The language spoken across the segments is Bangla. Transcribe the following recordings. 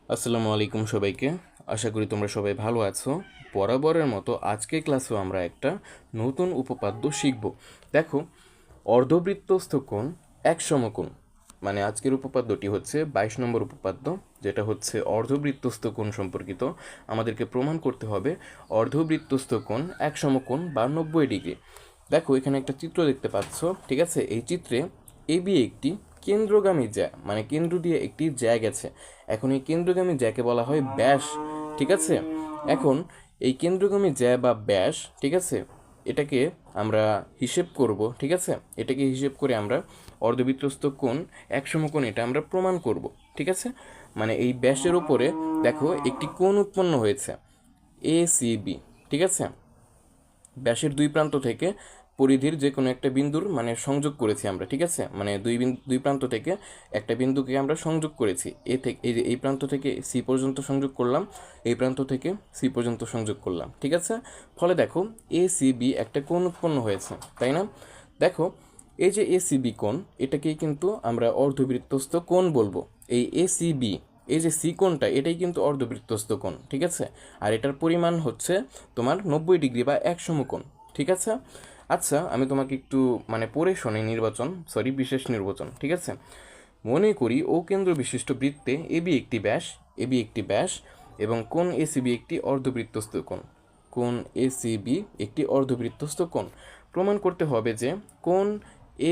আসসালামু আলাইকুম সবাইকে। আশা করি তোমরা সবাই ভালো আছো। বরাবরের মতো আজকের ক্লাসেও আমরা একটা নতুন উপপাদ্য শিখব। দেখো, অর্ধবৃত্তস্থ কোণ এক সমকোণ, মানে আজকের উপপাদ্যটি হচ্ছে 22 নম্বর উপপাদ্য, যেটা হচ্ছে অর্ধবৃত্তস্থ কোণ সম্পর্কিত। আমাদেরকে প্রমাণ করতে হবে অর্ধবৃত্তস্থ কোণ এক সমকোণ বা 90 ডিগ্রি। দেখো, এখানে একটা চিত্র দেখতে পাচ্ছ, ঠিক আছে? এই চিত্রে এবি একটি কেন্দ্রগামী জ্যা, মানে কেন্দ্র দিয়ে একটি জ্যা গেছে। এখন এই কেন্দ্রগামী জ্যাকে বলা হয় ব্যাস, ঠিক আছে? এখন এই কেন্দ্রগামী জ্যা বা ব্যাস, ঠিক আছে, এটাকে আমরা হিসেব করব, ঠিক আছে? এটাকে হিসেব করে আমরা অর্ধবৃত্তস্থ কোণ এক সমকোণ এটা আমরা প্রমাণ করব, ঠিক আছে? মানে এই ব্যাসের উপরে দেখো একটি কোণ উৎপন্ন হয়েছে, এ সি বি, ঠিক আছে? ব্যাসের দুই প্রান্ত থেকে পরিধির যে কোনো একটা বিন্দুর মানে সংযোগ করেছি আমরা, ঠিক আছে? মানে দুই প্রান্ত থেকে একটা বিন্দুকে আমরা সংযোগ করেছি। এ থেকে এই প্রান্ত থেকে সি পর্যন্ত সংযোগ করলাম, এই প্রান্ত থেকে সি পর্যন্ত সংযোগ করলাম, ঠিক আছে? ফলে দেখো এ সি বি একটা কোণ উৎপন্ন হয়েছে, তাই না? দেখো, এই যে এ সি বি কোণ, এটাকেই কিন্তু আমরা অর্ধবৃত্তস্থ কোণ বলবো। এই এ সি বি, এই যে সি কোণটা, এটাই কিন্তু অর্ধবৃত্তস্থ কোণ, ঠিক আছে? আর এটার পরিমাণ হচ্ছে তোমার 90 ডিগ্রি বা এক সমকোণ, ঠিক আছে? আচ্ছা, আমি তোমাকে একটু মানে পড়ে শোনাই বিশেষ নির্বাচন, ঠিক আছে? মনে করি ও কেন্দ্র বিশিষ্ট বৃত্তে এবি একটি ব্যাস এবং কোণ এসিবি একটি অর্ধবৃত্তস্থ কোণ। কোণ এসিবি একটি অর্ধবৃত্তস্থ কোণ। প্রমাণ করতে হবে যে কোণ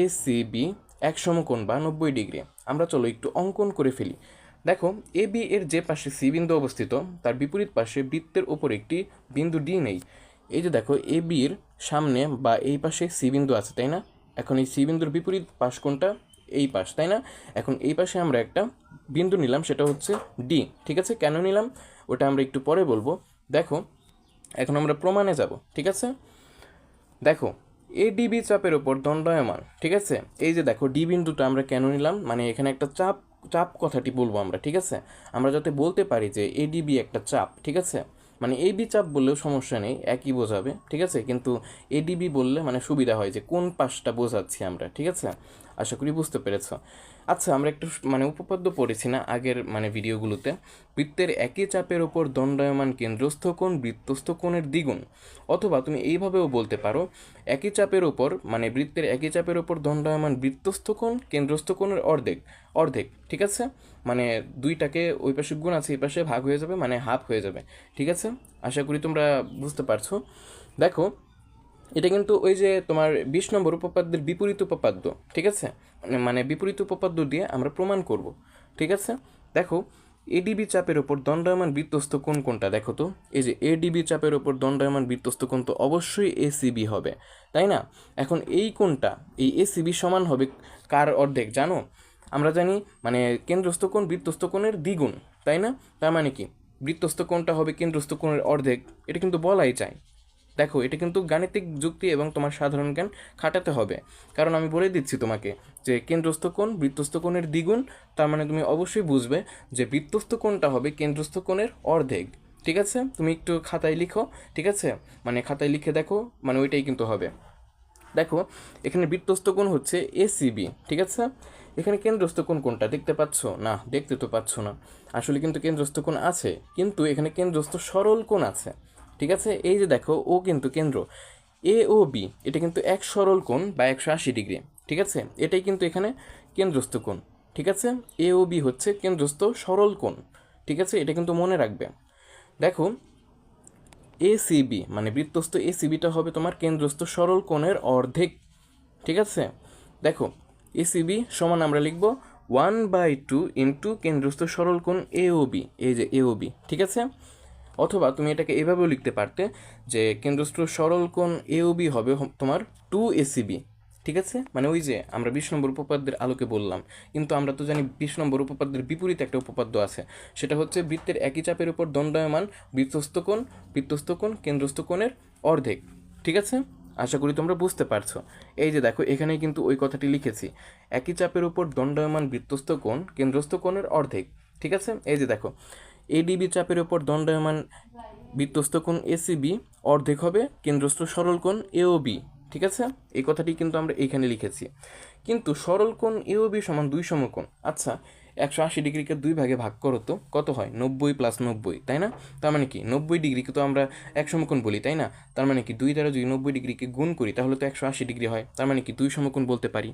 এসিবি এক সমকোণ বা 90 ডিগ্রি। আমরা চলো একটু অঙ্কন করে ফেলি। দেখো, এ বি এর যে পাশে সি বিন্দু অবস্থিত, তার বিপরীত পাশে বৃত্তের ওপর একটি বিন্দু ডি নেই। এই যে দেখো, এ বির সামনে বা এই পাশে সি বিন্দু আছে, তাই না? এখন এই সি বিন্দুর বিপরীত পাশ কোনটা? এই পাশ, তাই না? এখন এই পাশে আমরা একটা বিন্দু নিলাম, সেটা হচ্ছে ডি, ঠিক আছে? কেন নিলাম ওটা আমরা একটু পরে বলবো। দেখো, এখন আমরা প্রমাণে যাব, ঠিক আছে? দেখো, এডিবি চাপের ওপর দণ্ডায়মান, ঠিক আছে? এই যে দেখো, ডি বিন্দুটা আমরা কেন নিলাম, মানে এখানে একটা চাপ, চাপ কথাটি বলবো আমরা, ঠিক আছে? আমরা যাতে বলতে পারি যে এডিবি একটা চাপ, ঠিক আছে? মানে এবি চাপ বললেও সমস্যা নেই, একই বোঝাবে, ঠিক আছে? কিন্তু এডিবি বললে মানে সুবিধা হয় যে কোন পাশটা বোঝাচ্ছি আমরা, ঠিক আছে? আশা করি বুঝতে পেরেছো। আচ্ছা, আমরা একটু মানে উপপাদ্য পড়েছি না আগের মানে ভিডিওগুলোতে? বৃত্তের একই চাপের ওপর দণ্ডায়মান কেন্দ্রস্থ কোণ বৃত্তস্থ কোণের দ্বিগুণ। অথবা তুমি এইভাবেও বলতে পারো, একই চাপের ওপর মানে বৃত্তের একই চাপের ওপর দণ্ডায়মান বৃত্তস্থ কোণ কেন্দ্রস্থ কোণের অর্ধেক, অর্ধেক, ঠিক আছে? মানে দুইটাকে ওই পাশে গুণ আছে, এই পাশে ভাগ হয়ে যাবে, মানে হাফ হয়ে যাবে, ঠিক আছে? আশা করি তোমরা বুঝতে পারছো। দেখো, এটা কিন্তু ওই যে তোমার 20 নম্বর উপপাদ্যের বিপরীত উপপাদ্য, ঠিক আছে? মানে বিপরীত উপপাদ্য দিয়ে আমরা প্রমাণ করব, ঠিক আছে? দেখো, এডিবি চাপের ওপর দণ্ডায়মান বৃত্তস্থ কোণ কোনটা দেখো তো? এই যে এডিবি চাপের ওপর দণ্ডায়মান বৃত্তস্থ কোণ তো অবশ্যই এসিবি হবে, তাই না? এখন এই কোণটা, এই এসিবি সমান হবে কার অর্ধেক জানো? আমরা জানি মানে কেন্দ্রস্থ কোণ বৃত্তস্থ কোণের দ্বিগুণ, তাই না? তার মানে কি বৃত্তস্থ কোণটা হবে কেন্দ্রস্থ কোণের অর্ধেক? এটা কিন্তু বলাই যায়। দেখো, এটা কিন্তু গাণিতিক যুক্তি এবং তোমার সাধারণ জ্ঞান খাটাতে হবে। কারণ আমি বলে দিচ্ছি তোমাকে যে কেন্দ্রস্থ কোণ বৃত্তস্থ কোণের দ্বিগুণ, তার মানে তুমি অবশ্যই বুঝবে যে বৃত্তস্থ কোণটা হবে কেন্দ্রস্থ কোণের অর্ধেক, ঠিক আছে? তুমি একটু খাতায় লিখো, ঠিক আছে? মানে খাতায় লিখে দেখো, মানে ওইটাই কিন্তু হবে। দেখো, এখানে বৃত্তস্থ কোণ হচ্ছে এসিবি, ঠিক আছে? এখানে কেন্দ্রস্থ কোণ কোনটা দেখতে পাচ্ছ? না, দেখতে তো পাচ্ছ না। আসলে কিন্তু কেন্দ্রস্থ কোণ আছে, কিন্তু এখানে কেন্দ্রস্থ সরল কোণ আছে, ঠিক আছে? এই যে দেখো, ও কিন্তু কেন্দ্র এ ও বি, এটা কিন্তু এক সরল কোণ বা 180 ডিগ্রি, ঠিক আছে? এটাই কিন্তু এখানে কেন্দ্রস্থ কোণ, ঠিক আছে? এ ও বি হচ্ছে কেন্দ্রস্থ সরল কোণ, ঠিক আছে? এটা কিন্তু মনে রাখবে। দেখো, এসিবি মানে বৃত্তস্থ এসিবিটা হবে তোমার কেন্দ্রস্থ সরল কোণের অর্ধেক, ঠিক আছে? দেখো, এসিবি সমান আমরা লিখব 1/2 ইন্টু কেন্দ্রস্থ সরল কোণ এওবি, এই যে এওবি, ঠিক আছে? অথবা তুমি এটাকে এভাবেও লিখতে পারতে যে কেন্দ্রস্থ সরল কোণ এওবি হবে তোমার 2 এসিবি, ঠিক আছে? মানে ওই যে আমরা 20 নম্বর উপপাদ্যের আলোকে বললাম, কিন্তু আমরা তো জানি 20 নম্বর উপপাদ্যের বিপরীত একটা উপপাদ্য আছে, সেটা হচ্ছে বৃত্তের একই চাপের উপর দণ্ডায়মান বৃত্তস্থ কোণ কেন্দ্রস্থ কোণের অর্ধেক, ঠিক আছে? আশা করি তোমরা বুঝতে পারছো। এই যে দেখো, এখানেই কিন্তু ওই কথাটি লিখেছি, একই চাপের উপর দণ্ডায়মান বৃত্তস্থ কোণ কেন্দ্রস্থ কোণের অর্ধেক, ঠিক আছে? এই যে দেখো, এডিবি চাপের উপর দণ্ডায়মান বৃত্তস্থ কোণ এসিবি অর্ধেক হবে কেন্দ্রস্থ সরল কোণ এওবি, ঠিক আছে? এই কথাটি কিন্তু আমরা এখানে লিখেছি। কিন্তু সরল কোণ এওবি সমান দুই সমকোণ। আচ্ছা, 180 ডিগ্রিকে 2 ভাগে ভাগ করো তো কত হয়? 90 প্লাস 90, তাই না? তার মানে কি 90 ডিগ্রিকে তো আমরা এক সমকোণ বলি, তাই না? তার মানে কি 2 দ্বারা যদি 90 ডিগ্রিকে গুণ করি তাহলে তো 180 ডিগ্রি হয়, তার মানে কি 2 সমকোণ বলতে পারি।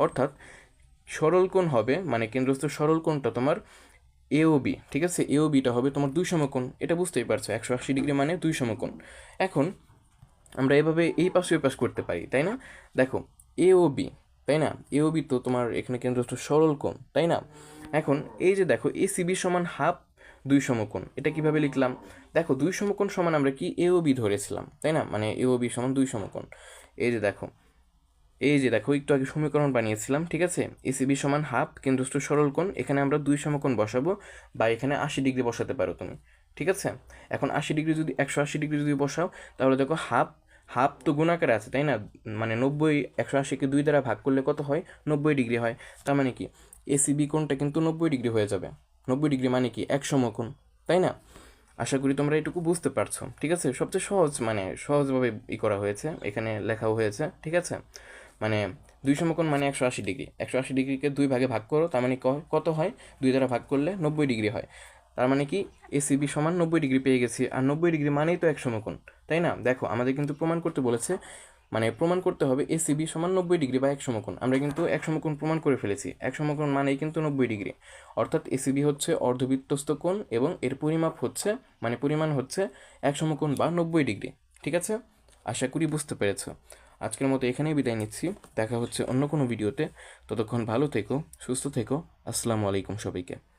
অর্থাৎ সরল কোণ হবে, মানে কেন্দ্রস্থ সরল কোণটা তোমার এ ও বি, ঠিক আছে? এ ও বিটা হবে তোমার 2 সমকোণ, এটা বুঝতেই পারছো, 180 ডিগ্রি মানে 2 সমকোণ। এখন আমরা এভাবে এই পাশে ওই পাশ করতে পারি, তাই না? দেখো এ ও বি, তাই না? এ ও বি তো তোমার এখানে কেন্দ্রস্থ সরল কোণ, তাই না? এখন এই যে দেখো এ সি বি সমান হাফ 2 সমকোণ, এটা কিভাবে লিখলাম? দেখো 2 সমকোণ সমান আমরা কি এ ও বি ধরেছিলাম, তাই না? মানে এ ও বি সমান 2 সমকোণ। এই যে দেখো, এই যে দেখো একটু আগে সমীকরণ বানিয়েছিলাম, ঠিক আছে? এসিবি সমান হাফ কেন্দ্রস্থ সরল কোণ, এখানে আমরা 2 সমকোণ বসাবো, বা এখানে 80 ডিগ্রি বসাতে পারো তুমি, ঠিক আছে? এখন 80 ডিগ্রি যদি 180 ডিগ্রি যদি বসাও তাহলে দেখো হাফ হাফ তো গুণাকারে আছে, তাই না? মানে 90, 180কে 2 দ্বারা ভাগ করলে কত হয়? 90 ডিগ্রি হয়। তার মানে কি এসিবি কোণটা কিন্তু 90 ডিগ্রি হয়ে যাবে। 90 ডিগ্রি মানে কি এক সমকোণ, তাই না? আশা করি তোমরা এটুকু বুঝতে পারছো, ঠিক আছে? সবচেয়ে সহজ, মানে সহজভাবে করা হয়েছে, এখানে লেখাও হয়েছে, ঠিক আছে? মানে 2 সমকোণ মানে 180 ডিগ্রি, 180 ডিগ্রিকে 2 ভাগে ভাগ করো, তার মানে কত হয়? 2 দ্বারা ভাগ করলে 90 ডিগ্রি হয়। তার মানে কি এসিবি সমান 90 ডিগ্রি পেয়ে গেছি, আর 90 ডিগ্রি মানেই তো এক সমকোণ, তাই না? দেখো আমাদের কিন্তু প্রমাণ করতে বলেছে, মানে প্রমাণ করতে হবে এসিবি সমান 90 ডিগ্রি বা এক সমকোণ। আমরা কিন্তু এক সমকোণ প্রমাণ করে ফেলেছি, এক সমকোণ মানেই কিন্তু 90 ডিগ্রি। অর্থাৎ এসিবি হচ্ছে অর্ধবৃত্তস্থ কোণ এবং এর পরিমাপ হচ্ছে, মানে পরিমাণ হচ্ছে এক সমকোণ বা 90 ডিগ্রি, ঠিক আছে? আশা করি বুঝতে পেরেছো। আজকের মতো এখানেই বিদায় নিচ্ছি, দেখা হচ্ছে অন্য কোনো ভিডিওতে। ততক্ষণ ভালো থেকো, সুস্থ থেকো। আসসালামু আলাইকুম সবাইকে।